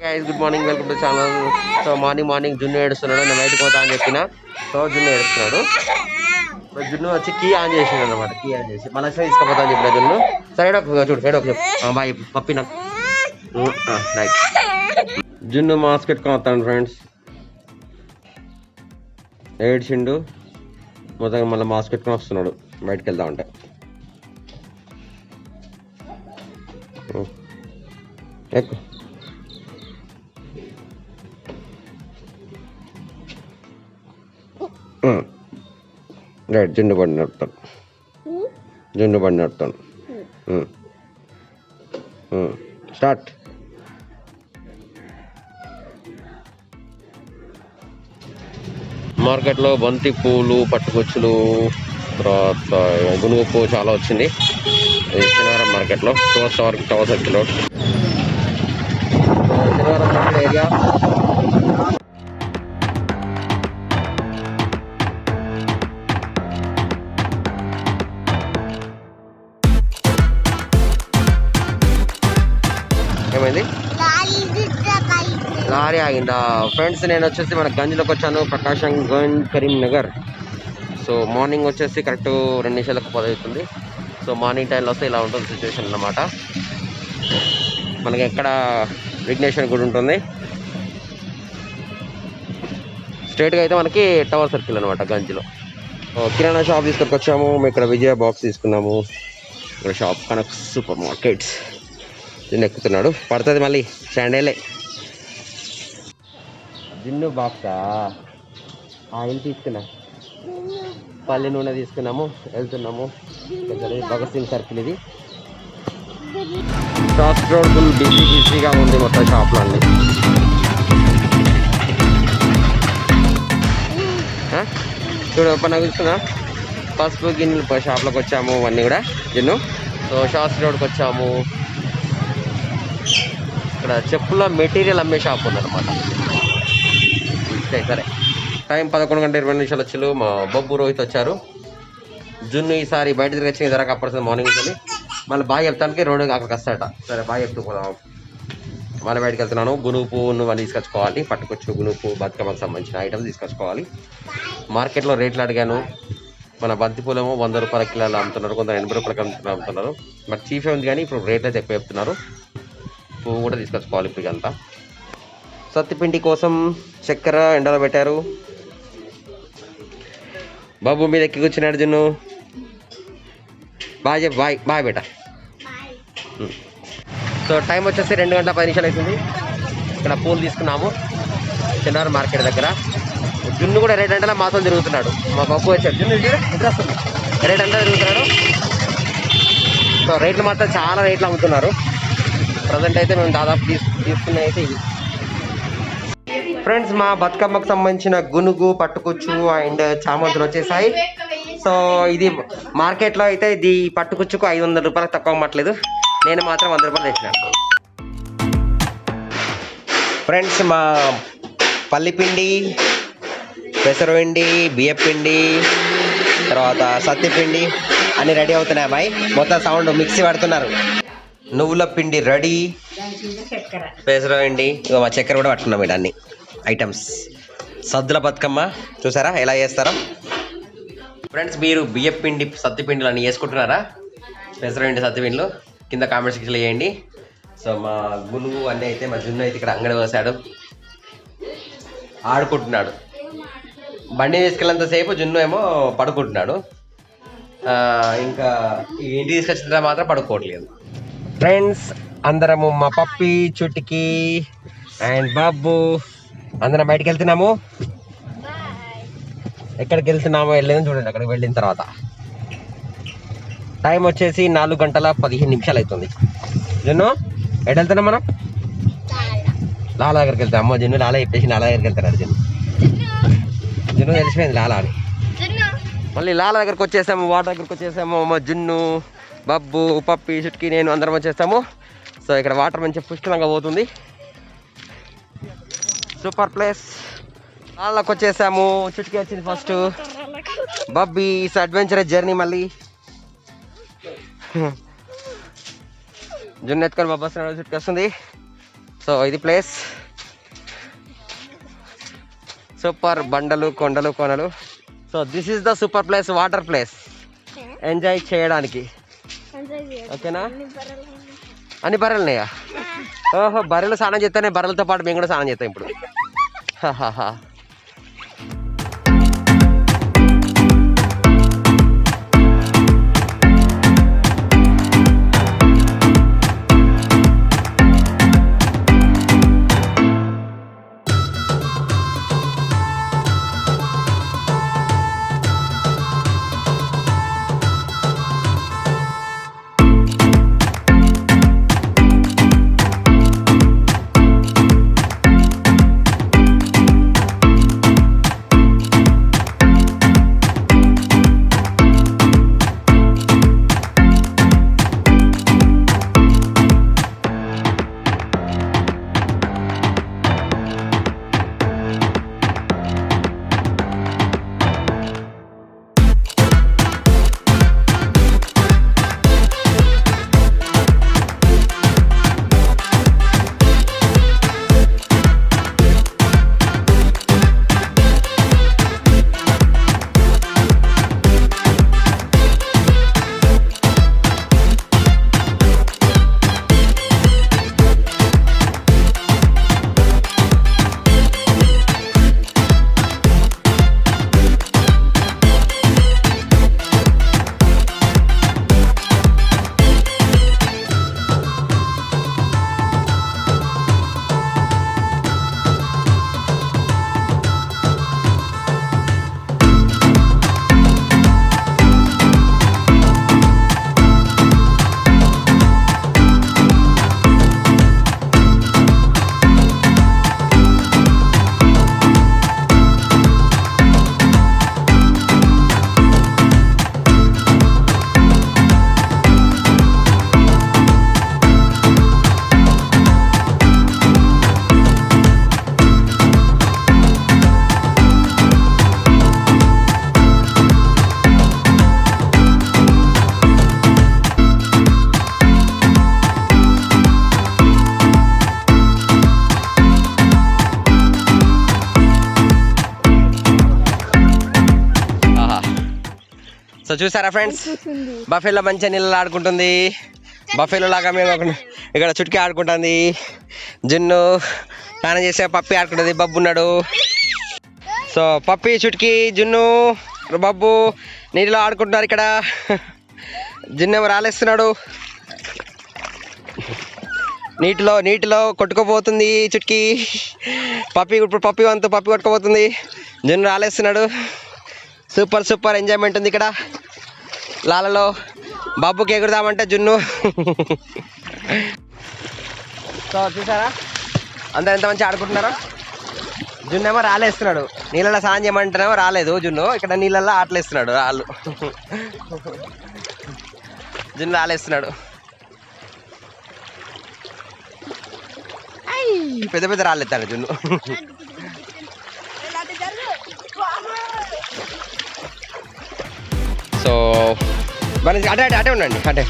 Guys good morning, welcome to channel. So morning జున్ను ఏడుస్తున్నాడు, నేను బయటకు పోతా అని చెప్పిన. సో జున్ను ఏడుస్తున్నాడు. జున్ను వచ్చి కీ ఆన్ చేసిండు అనమాట. కీ ఆన్ చేసి మళ్ళీ తీసుకుపోతా అని చెప్పిన జున్ను. సైడ్ ఒక చూడు, సైడ్ ఒక చెప్పు బాయ్ పప్పిన రైట్. జున్ను మాస్క్ పెట్టుకొని వస్తాను ఫ్రెండ్స్. ఏడ్చిండు మొత్తం, మళ్ళీ మాస్క్ పెట్టుకొని వస్తున్నాడు బయటకు వెళ్తా ఉంటే. ఎక్కు రైట్. జున్ను బండి నడుపుతాను, జున్ను బండి నడుపుతాను. స్టార్ట్. మార్కెట్లో బంతి పూలు, పట్టుకొచ్చులు, తర్వాత గునుగు పువ్వు చాలా వచ్చింది. శనివారం మార్కెట్లో 2 వరకు టవర్ సర్కిల్ శనివారం మార్కెట్ ఏరియా. ఏమైంది? లారీ ఆగిందా? ఫ్రెండ్స్ నేను వచ్చేసి మన గంజ్లోకి వచ్చాను, ప్రకాశం గంజ్ కరీంనగర్. సో మార్నింగ్ వచ్చేసి కరెక్ట్ 2 నిమిషాలకు 10 అవుతుంది. సో మార్నింగ్ టైంలో వస్తే ఇలా ఉంటుంది సిచ్యువేషన్ అన్నమాట. మనకి ఎక్కడ విఘ్నేశ్వర గుడి ఉంటుంది, స్ట్రైట్గా అయితే మనకి టవర్ సర్కిల్ అనమాట గంజ్లో. కిరాణా షాప్ తీసుకొచ్చాము. మేము ఇక్కడ విజయ బాక్స్ తీసుకున్నాము. ఇక్కడ shop Kanak super markets. Gin ఎక్కుతున్నాడు, పడుతుంది మళ్ళీ స్టాండేలే. జిన్ను బాక్సా? ఆయిల్ తీసుకున్నా, పల్లి నూనె తీసుకున్నాము, వెళ్తున్నాము. భగత్ సింగ్ సర్కిల్ ఇది. షాప్ రోడ్ ఫుల్ బిజీగా ఉంది మొత్తం షాప్లో అన్ని. చూడు పన్న చూసుకున్నా. పసుపు గిన్నెలు షాప్లోకి వచ్చాము అన్నీ కూడా జిన్ను. సో షాప్ రోడ్కి వచ్చాము. ఇక్కడ చెప్పుల మెటీరియల్ అమ్మే షాప్ ఉందన్నమాట. సరే టైం 11:20 వచ్చారు. మా బొబ్బు రోహిత్ వచ్చారు. జున్ను ఈసారి బయట తిరిగి వచ్చిన ధరకు అప్పడుతుంది మార్నింగ్ నుంచి. మళ్ళీ బాగా చెప్తానికి రోడ్డు అక్కడికి వస్తాయట. సరే బాగా చెప్తూ పోదాం. మళ్ళీ బయటకు వెళ్తున్నాను. గునుగు పువ్వును మళ్ళీ తీసుకొచ్చుకోవాలి. పట్టుకొచ్చు గునుగు పువ్వు, బతుకమ్మకు సంబంధించిన ఐటమ్స్ తీసుకొచ్చుకోవాలి. మార్కెట్లో రేట్లు అడిగాను. మన బంతి పూలేమో 100 రూపాయల కిలోలు అమ్ముతున్నారు, కొందరు 80 రూపాయలకి అమ్ముతున్నారు. మరి చీఫే ఉంది కానీ ఇప్పుడు రేట్లు అయితే ఎక్కువ చెప్తున్నారు. పువ్వు కూడా తీసుకొచ్చుకోవాలి ఇప్పుడు అంతా. సత్తిపిండి కోసం చక్కెర ఎండలో పెట్టారు. బాబు మీద ఎక్కి కూర్చున్నాడు జున్ను. బాయ్ చెప్పు, బాయ్ బాయ్ బేట. సో టైం వచ్చేసి 2:10 అవుతుంది. ఇక్కడ పూలు తీసుకున్నాము శనివారం మార్కెట్ దగ్గర. జున్ను కూడా 2 గంటల మాత్రం తిరుగుతున్నాడు. మా బాబు వచ్చాడు. జున్ను నిద్ర వస్తుంది. 2 గంటలు తిరుగుతున్నాడు. సో రేట్లు మాత్రం చాలా రేట్లు అమ్ముతున్నారు. ప్రజెంట్ అయితే మేము దాదాపు తీసుకున్న అయితే ఇవి ఫ్రెండ్స్. మా బతుకమ్మకు సంబంధించిన గునుగు, పట్టుకొచ్చు అండ్ చామంతులు వచ్చేసాయి. సో ఇది మార్కెట్లో అయితే ఇది పట్టుకొచ్చుకు 500 రూపాయలకు తక్కువ అమ్మట్లేదు. నేను మాత్రం 100 రూపాయలు తెచ్చినాను. ఫ్రెండ్స్ మా పల్లిపిండి, పెసరపిండి, బియ్యపిండి, తర్వాత సత్తిపిండి అన్నీ రెడీ అవుతున్నాయి అమ్మాయి. మొత్తం సౌండ్ మిక్సీ పడుతున్నారు. నువ్వుల పిండి రెడీ, పెసరపిండి, ఇక మా చక్కెర కూడా పట్టుకున్నాం. ఇటు అన్ని ఐటమ్స్. సద్దుల బతుకమ్మ చూసారా ఎలా చేస్తారో ఫ్రెండ్స్. మీరు బియ్యపిండి, సత్తిపిండిలు అన్నీ వేసుకుంటున్నారా? పెసరపిండి, సత్తిపిండిలు కింద కామెంట్ సెక్షన్లో వేయండి. సో మా గునుగు అన్నీ అయితే మా జున్ను అయితే ఇక్కడ అంగడి వేసాడు, ఆడుకుంటున్నాడు. బండి తీసుకెళ్ళేంతసేపు జున్ను ఏమో పడుకుంటున్నాడు. ఇంకా ఇంటికి తీసుకొచ్చిన మాత్రం పడుకోవట్లేదు. ఫ్రెండ్స్ అందరము మా పప్పి, చుట్టికి అండ్ బాబు అందరం బయటకు వెళ్తున్నాము. ఎక్కడికి వెళ్తున్నామో వెళ్ళేదని చూడండి. అక్కడికి వెళ్ళిన తర్వాత టైం వచ్చేసి 4:15 అవుతుంది. జున్ను ఎటు వెళ్తున్నాం మనం? లాల దగ్గరికి వెళ్తాం. అమ్మ జున్ను లాల చెప్పేసి లాల దగ్గరికి వెళ్తున్నాడు. జున్ను తెలిసిపోయింది లాల అని. మళ్ళీ లాల దగ్గరికి వచ్చేసాము, వాటర్ దగ్గరికి వచ్చేసాము. మా జున్ను, బబ్బు, పప్పి, చుట్కి, నేను అందరం వచ్చేస్తాము. సో ఇక్కడ వాటర్ మంచిగా పుష్కలంగా పోతుంది. Super place. వాళ్ళకి వచ్చేసాము. చుట్కి వచ్చింది ఫస్ట్. బబ్బీ ఇట్స్ అడ్వెంచరస్ జర్నీ. మళ్ళీ జున్ను ఎత్తుకొని బబ్బు వస్తున్నాడు, చుట్కి వస్తుంది. సో ఇది ప్లేస్ సూపర్, బండలు కొండలు కొనలు. So this is the super place, water place enjoy చేయడానికి. ఓకేనా? అన్ని బర్రెలు ఉన్నాయా? ఓహో, బర్రెలు స్నానం చేస్తేనే బర్రెలతో పాటు మేము కూడా స్నానం చేస్తాం ఇప్పుడు. సో చూసారా ఫ్రెండ్స్, బఫేలో మంచిగా నీళ్ళు ఆడుకుంటుంది. బఫేలో లాగా మేము ఇక్కడ చుట్టుకి ఆడుకుంటుంది. జున్ను స్నానం చేసే, పప్పి ఆడుకుంటుంది. బబ్బు ఉన్నాడు. సో పప్పి, చుట్టుకి, జున్ను, బబ్బు నీటిలో ఆడుకుంటున్నారు. ఇక్కడ జున్ను రాలేస్తున్నాడు. నీటిలో కొట్టుకోపోతుంది చుట్టుకి. ఇప్పుడు పప్పి వంతు, పప్పి కొట్టుకోపోతుంది. జున్ను రాలేస్తున్నాడు. సూపర్ ఎంజాయ్మెంట్ ఉంది ఇక్కడ లాలలో. బాబుకి ఎగురుదామంటే జున్ను. సో చూసారా అందరు ఎంత మంచిగా ఆడుకుంటున్నారో. జున్ను ఏమో రాలేస్తున్నాడు. నీళ్ళలో స్నానం చేయమంటేనేమో రాలేదు జున్ను. ఇక్కడ నీళ్ళల్లో ఆటలేస్తున్నాడు రాళ్ళు. జున్ను రాలేస్తున్నాడు. పెద్ద రాళ్ళెత్తాడు జున్ను. సో మరి అటే ఉండండి. అటే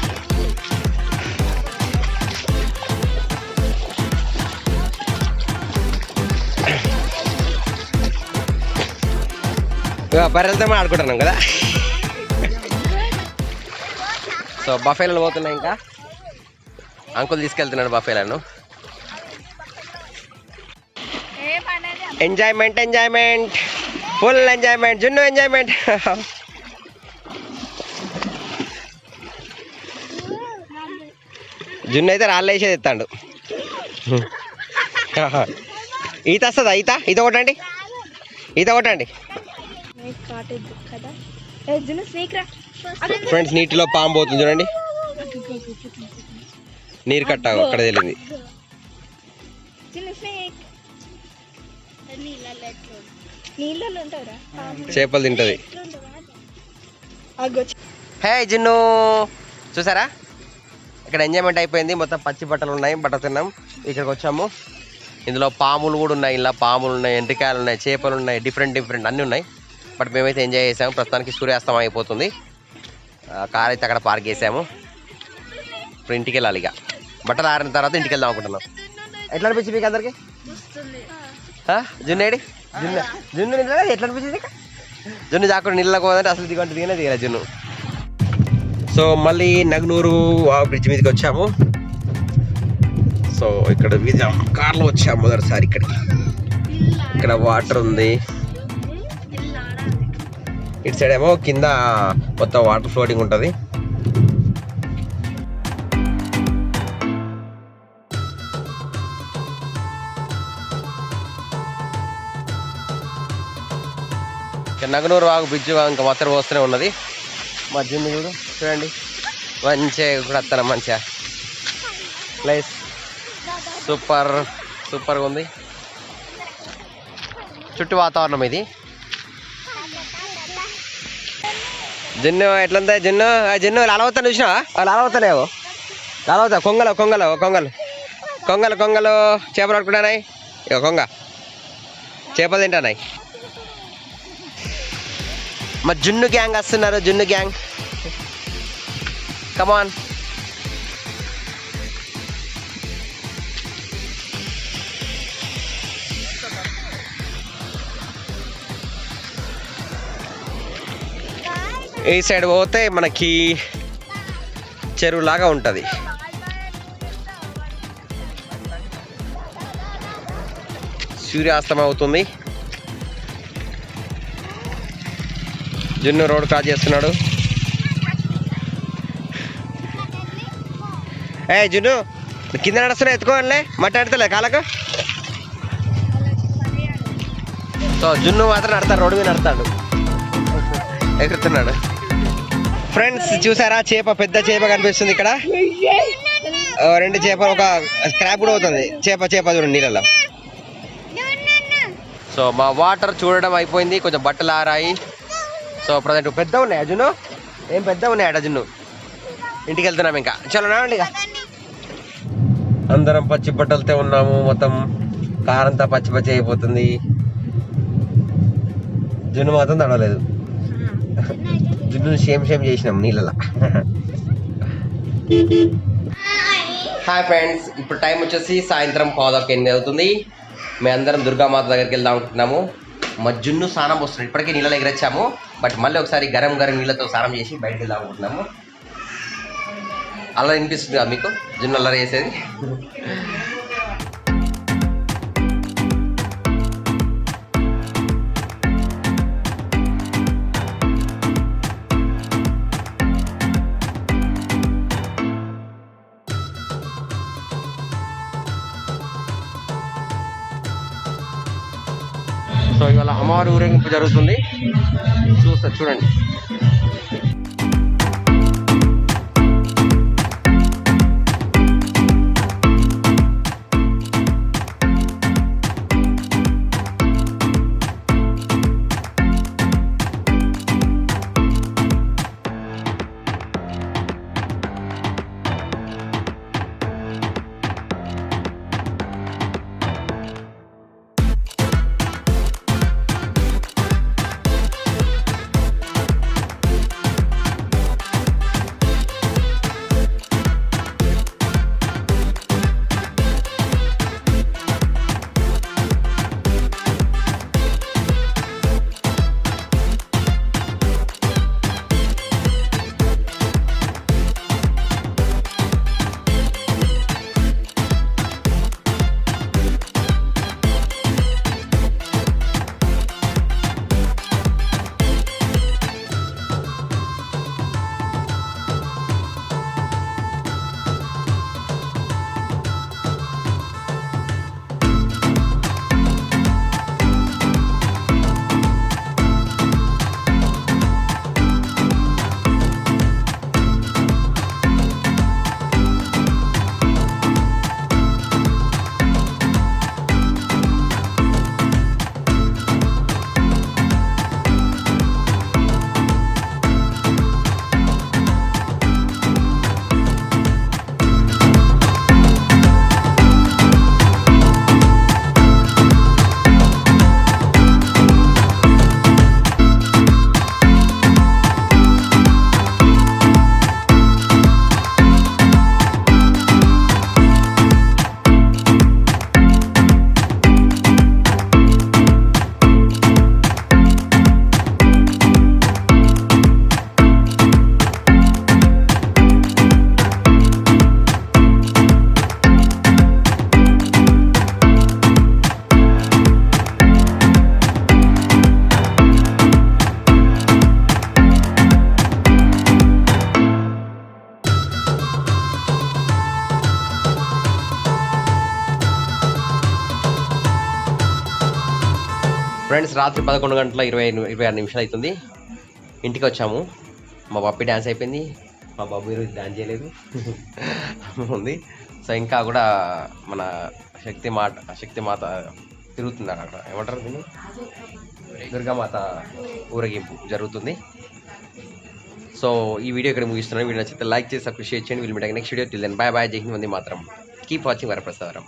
బర్రెలతో ఆడుకుంటున్నాం కదా. సో బఫేలను పోతున్నాయి. ఇంకా అంకుల్ తీసుకెళ్తున్నాడు బఫేలను. Enjoyment full enjoyment. Junnu enjoyment. Junnu అయితే రాళ్ళు వేసేది ఎత్తాడు. ఈత వస్తుందా? ఈత కొట్టండి. ఫ్రెండ్స్ నీటిలో పాము పోతుంది చూడండి. నీరు కట్ట అక్కడ తెలియదు. చేపలు తింటది. హే జున్ను, చూసారా ఇక్కడ ఎంజాయ్మెంట్ అయిపోయింది. మొత్తం పచ్చి బట్టలు ఉన్నాయి, బట్ట తిన్నాం. ఇక్కడికి వచ్చాము. ఇందులో పాములు కూడా ఉన్నాయి. ఇలా పాములు ఉన్నాయి, ఎండ్రికాయలు ఉన్నాయి, చేపలు ఉన్నాయి, డిఫరెంట్ అన్నీ ఉన్నాయి. బట్ మేమైతే ఎంజాయ్ చేసాము. ప్రస్తుతానికి సూర్యాస్తమం అయిపోతుంది. కార్ అయితే అక్కడ పార్క్ చేసాము. ఇప్పుడు ఇంటికి వెళ్ళాలి. ఇక బట్టలు ఆరిన తర్వాత ఇంటికి వెళ్దాం అనుకుంటున్నాం. ఎట్లా అనిపించింది మీకు అందరికి? జున్నేడి జున్ను జున్ను ఎట్లా అనిపించింది? జున్ను జాకుండా నీళ్ళకి పోదంటే అసలు దిగలే జున్ను. సో మళ్ళీ నగనూరు బ్రిడ్జ్ మీదకి వచ్చాము. సో ఇక్కడ మీద కార్లో వచ్చాము మొదటిసారి ఇక్కడికి. ఇక్కడ వాటర్ ఉంది, ఇటు సైడ్ ఏమో కింద మొత్తం వాటర్ ఫ్లోటింగ్ ఉంటుంది. నగనూరు వాగు బ్రిడ్జ్ ఇంకా మొత్తం వస్తూనే ఉన్నది. మా జున్ను చూడు చూడండి, మంచిగా కూడా వస్తాను. మంచిగా ప్లేస్ సూపర్గా ఉంది. చుట్టూ వాతావరణం ఇది. జున్ను ఎట్లంతా జున్ను లాలవుతాను చూసినా? లాలవుతానేవో లాలవుతా. కొంగలు చేపలు పట్టుకుంటానాయి. ఇక కొంగ చేపలు తింటానాయి. మా జున్ను గ్యాంగ్ వస్తున్నారు. జున్ను గ్యాంగ్ కమాన్. ఈ సైడ్ పోతే మనకి చెరువులాగా ఉంటుంది. సూర్యాస్తమం అవుతుంది. జున్ను రోడ్ క్రాస్ చేస్తున్నాడు. జున్ను కింద నడుస్తున్నా, ఎత్తుకోవాలే మాట్లాడతలే కాలకు. సో జున్ను మాత్రం నడతాడు, రోడ్డు మీద నడతాడు, ఎగురుతున్నాడు. ఫ్రెండ్స్ చూసారా, చేప పెద్ద చేప కనిపిస్తుంది ఇక్కడ. రెండు చేపలు, ఒక స్క్రాప్ కూడా అవుతుంది. చేప చూడండి నీళ్ళలో. సో మా వాటర్ చూడడం అయిపోయింది, కొంచెం బట్టలు ఆరాయి. సో ప్రజెంట్ పెద్ద ఉన్నాయి అజును, ఏం పెద్ద ఉన్నాయి అట జున్ను. ఇంటికి వెళ్తున్నాం ఇంకా. చలో నాండి ఇక. అందరం పచ్చి బట్టలతో ఉన్నాము. మొత్తం కారంతా పచ్చి అయిపోతుంది. జున్ను మాత్రం తడవలేదు. జున్ను సేమ్ చేసినాం నీళ్ళలో. హాయ్ ఫ్రెండ్స్, ఇప్పుడు టైం వచ్చేసి సాయంత్రం 8:15 అవుతుంది. మేము అందరం దుర్గామాత దగ్గరికి వెళ్దాం అనుకుంటున్నాము. మా జున్ను స్నానం వస్తుంది. ఇప్పటికే నీళ్ళలో ఎగరొచ్చాము, బట్ మళ్ళీ ఒకసారి గరం నీళ్ళతో స్నానం చేసి బయటకు వెళ్దాం అనుకుంటున్నాము. అలా వినిపిస్తుంది కదా మీకు జున్ను అల్లరి చేసేది? సో ఇవాళ అమ్మవారి ఊరేగింపు జరుగుతుంది, చూడండి. ఫ్రెండ్స్ రాత్రి 11:26 అవుతుంది. ఇంటికి వచ్చాము. మా పప్పి డ్యాన్స్ అయిపోయింది. మా బాబు ఈరోజు డ్యాన్స్ చేయలేదు ఉంది. సో ఇంకా కూడా మన శక్తిమాత తిరుగుతుంది అక్కడ. ఏమంటారు దీన్ని? దుర్గామాత ఊరేగింపు జరుగుతుంది. సో ఈ వీడియో ఇక్కడ ముగిస్తున్నాను. వీడియో నచ్చితే లైక్ చేసి అప్రిషియేట్ చేయండి. Will meet next video. Till then bye bye. జై హింద్, వందే మాతరం. కీప్ వాచింగ్ వరప్రసాద్ వారం.